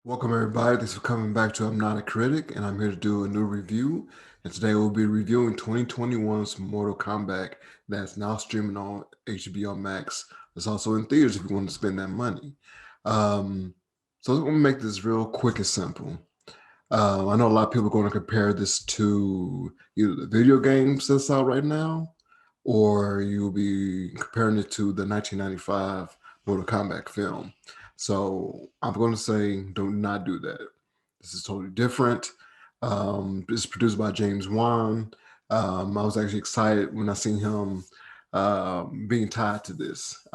Welcome everybody. Thanks for coming back to I'm Not a Critic, and I'm here to do a new review. And today we'll be reviewing 2021's Mortal Kombat that's now streaming on HBO Max. It's also in theaters if you want to spend that money. Um, so I'm gonna make this real quick and simple. I know a lot of people are going to compare this to either the video games that's out right now, or you'll be comparing it to the 1995 Mortal Kombat film. So I'm going to say, do not do that. This is totally different. It's produced by James Wan. I was actually excited when I seen him being tied to this.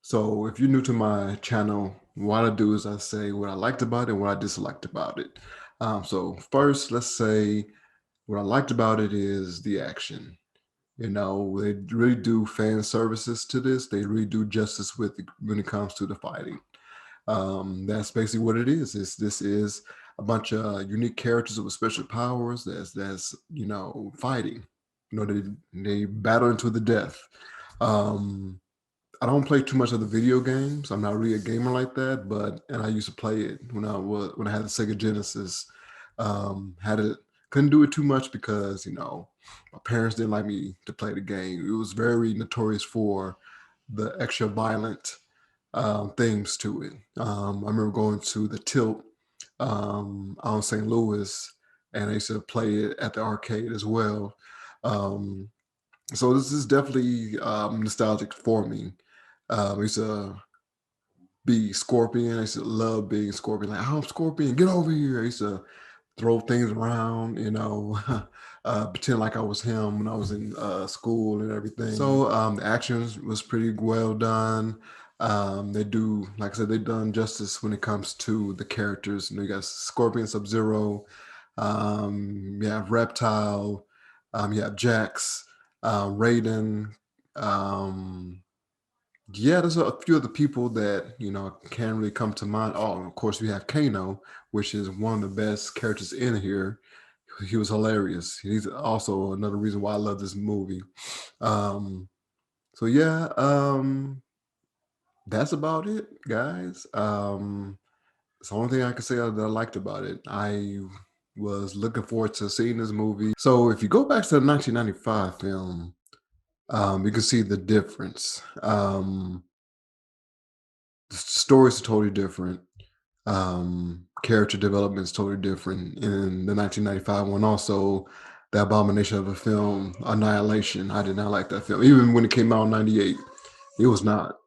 So if you're new to my channel, what I do is I say what I liked about it and what I disliked about it. So first, let's say what I liked about it is the action. You know, they really do fan services to this. They really do justice with when it comes to the fighting. That's basically what it is. This is a bunch of unique characters with special powers. That's fighting. They battle into the death. Um, I don't play too much of the video games. I'm not really a gamer like that, but and I used to play it when I had the Sega Genesis. Had it couldn't do it too much because my parents didn't like me to play the game. It was very notorious for the extra violent themes to it. I remember going to the Tilt out in St. Louis, and I used to play it at the arcade as well. Um, so this is definitely nostalgic for me. I used to be Scorpion. I used to love being Scorpion. Like, I'm Scorpion, get over here. I used to throw things around, pretend like I was him when I was in school and everything. So the actions was pretty well done. They do, like I said, they've done justice when it comes to the characters. You got Scorpion, Sub-Zero, you have Reptile, you have Jax, Raiden. Um, yeah, there's a few other people that can't really come to mind. Oh, of course we have Kano, which is one of the best characters in here. He was hilarious. He's also another reason why I love this movie. Um, so yeah, that's about it, guys. It's the only thing I can say that I liked about it. I was looking forward to seeing this movie. So if you go back to the 1995 film, you can see the difference. The stories are totally different. Character development is totally different in the 1995 one. Also, the abomination of a film, Annihilation. I did not like that film, even when it came out in '98. It was not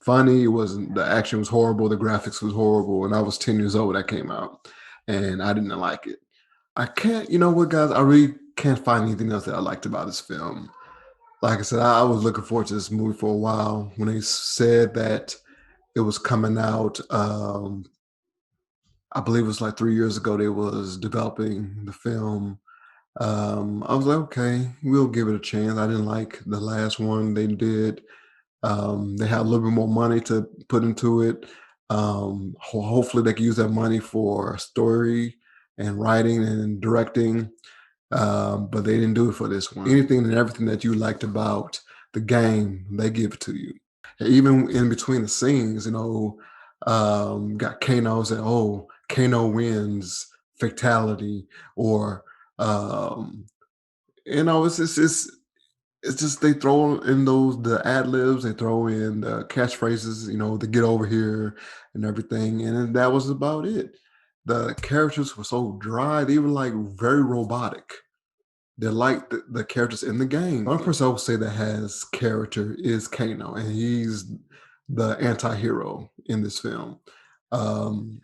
funny. It wasn't. The action was horrible. The graphics was horrible, and I was 10 years old when that came out, and I didn't like it. I can't. You know what, guys? I really can't find anything else that I liked about this film. Like I said, I was looking forward to this movie for a while. When they said that it was coming out, I believe it was like 3 years ago. They was developing the film. I was like, okay, we'll give it a chance. I didn't like the last one they did. They had a little bit more money to put into it. Hopefully, they can use that money for story and writing and directing. But they didn't do it for this one. Anything and everything that you liked about the game, they give it to you. Even in between the scenes, got Kano saying, "Oh, Kano wins fatality," or um, it's just they throw in those the ad libs, they throw in the catchphrases, to get over here and everything, and then that was about it. The characters were so dry; they were like very robotic. They're like the characters in the game. One person I would say that has character is Kano, and he's the anti-hero in this film. Um,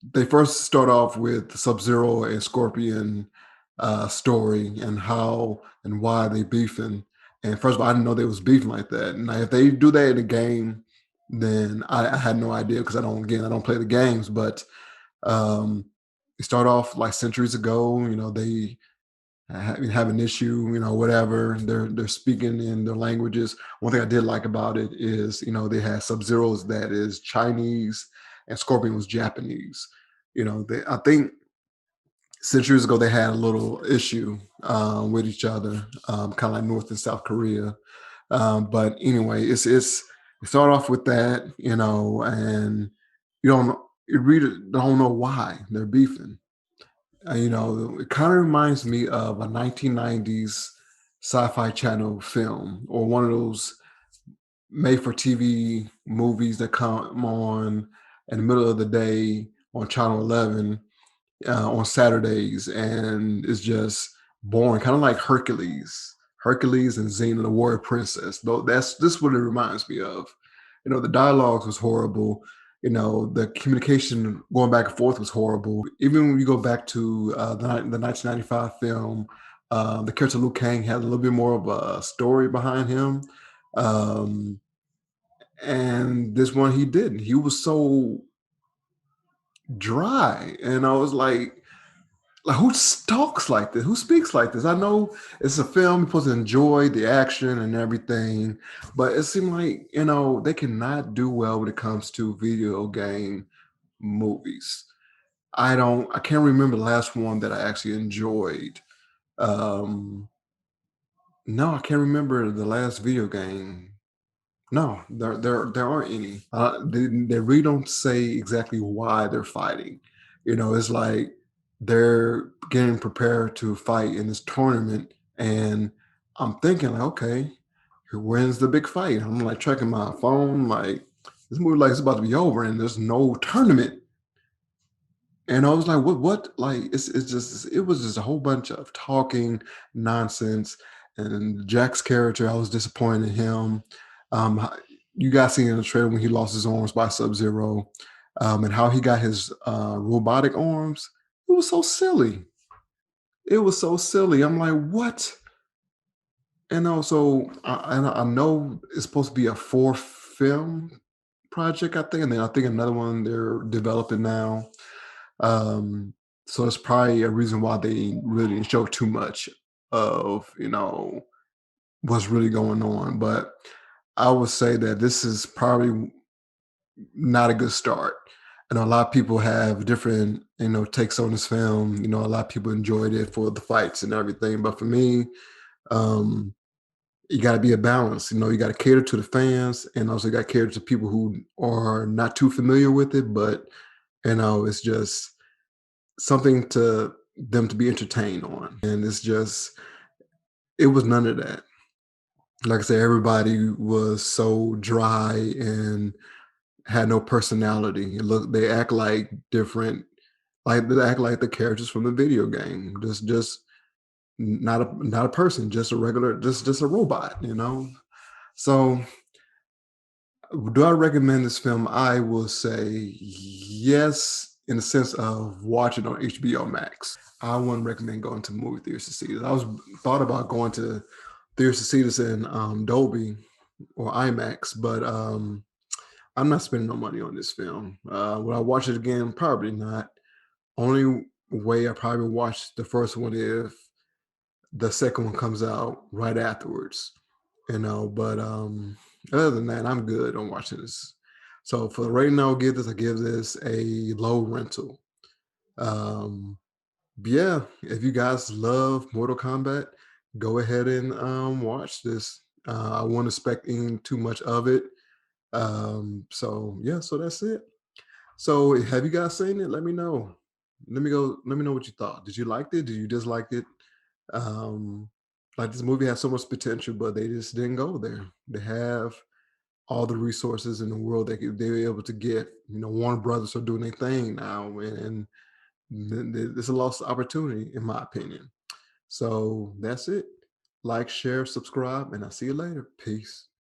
they first start off with Sub-Zero and Scorpion story and how and why they beefing. And first of all, I didn't know they was beefing like that. And if they do that in a game, then I had no idea because I don't play the games. But um, they start off like centuries ago. They have an issue, whatever. They're speaking in their languages. One thing I did like about it is, they had Sub Zeros that is Chinese and Scorpion was Japanese. I think centuries ago they had a little issue with each other, kind of like North and South Korea. But anyway, it start off with that, and You don't know, you really don't know why they're beefing. It kind of reminds me of a 1990s sci-fi channel film or one of those made for TV movies that come on in the middle of the day on Channel 11 on Saturdays, and it's just boring, kind of like Hercules and Xena the Warrior Princess. Though that's this what it reminds me of. The dialogue was horrible. The communication going back and forth was horrible. Even when you go back to the 1995 film, the character Liu Kang had a little bit more of a story behind him. Um, and this one he didn't. He was so dry. And I was like, who talks like this? Who speaks like this? I know it's a film, you're supposed to enjoy the action and everything, but it seemed like, they cannot do well when it comes to video game movies. I can't remember the last one that I actually enjoyed. Um, no, I can't remember the last video game. No, there aren't any. They really don't say exactly why they're fighting. It's like they're getting prepared to fight in this tournament, and I'm thinking like, okay, when's the big fight? I'm like checking my phone, like this movie like it's about to be over, and there's no tournament. And I was like, what? Like, it's just, it was just a whole bunch of talking nonsense. And Jack's character, I was disappointed in him. H- you guys seen in the trailer when he lost his arms by Sub Zero, and how he got his robotic arms. It was so silly. It was so silly. I'm like, what? And also, I know it's supposed to be a fourth film project, I think, and then I think another one they're developing now. Um, so it's probably a reason why they really didn't show too much of, what's really going on. But I would say that this is probably not a good start. I know a lot of people have different, takes on this film. A lot of people enjoyed it for the fights and everything. But for me, um, you got to be a balance. You got to cater to the fans, and also got to cater to people who are not too familiar with it. But it's just something to them to be entertained on. And it was none of that. Like I said, everybody was so dry and had no personality. They act like different, like they act like the characters from the video game. Just not a person, just a regular, just a robot. So do I recommend this film? I will say yes, in the sense of watching on HBO Max. I wouldn't recommend going to movie theaters to see it. I was thought about going to theaters to see this in Dolby or IMAX, but I'm not spending no money on this film. Will I watch it again? Probably not. Only way I probably watch the first one if the second one comes out right afterwards. But other than that, I'm good on watching this. So for right now, I give this a low rental. Um, but yeah, if you guys love Mortal Kombat, go ahead and watch this. I won't expect too much of it. So yeah, so that's it. So have you guys seen it? Let me know. Let me know what you thought. Did you like it? Did you dislike it? Um, like this movie has so much potential, but they just didn't go there. They have all the resources in the world they were able to get. Warner Brothers are doing their thing now, and it's a lost opportunity, in my opinion. So that's it. Like, share, subscribe, and I'll see you later. Peace.